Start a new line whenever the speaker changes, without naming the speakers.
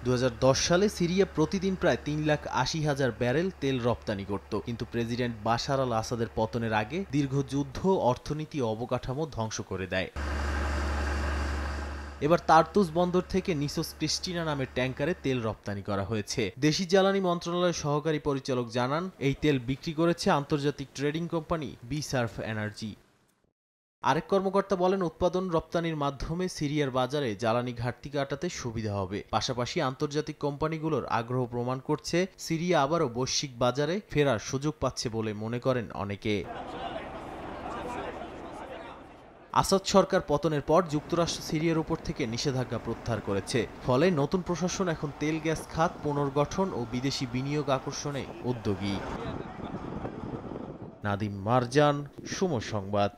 2010 সালে সিরিয়া প্রতিদিন প্রায় 3,80,000 ব্যারেল তেল রপ্তানি করত, কিন্তু প্রেসিডেন্ট বাশার আল আসাদের পতনের আগে দীর্ঘ যুদ্ধ অর্থনীতি ও অবকাঠামো ধ্বংস করে দেয়। এবার তার্তুস বন্দর থেকে নিসোস ক্রিস্টিনা নামের ট্যাঙ্কারে তেল রপ্তানি করা হয়েছে। দেশি জ্বালানি মন্ত্রণালয়ের সহকারী পরিচালক জানান, এই তেল বিক্রি করেছে আন্তর্জাতিক ট্রেডিং কোম্পানি বি-সার্ফ এনার্জি। আরেক কর্মকর্তা বলেন, উৎপাদন রপ্তানির মাধ্যমে সিরিয়ার বাজারে জ্বালানি ঘাটতি কাটাতে সুবিধা হবে। পাশাপাশি আন্তর্জাতিক কোম্পানিগুলোর আগ্রহ প্রমাণ করছে সিরিয়া আবারও বৈশ্বিক বাজারে ফেরার সুযোগ পাচ্ছে বলে মনে করেন অনেকে। আসাদ সরকার পতনের পর যুক্তরাষ্ট্র সিরিয়ার উপর থেকে নিষেধাজ্ঞা প্রত্যাহার করেছে। ফলে নতুন প্রশাসন এখন তেল গ্যাস খাত পুনর্গঠন ও বিদেশি বিনিয়োগ আকর্ষণে উদ্যোগী। নাদিম মারজান, সময় সংবাদ।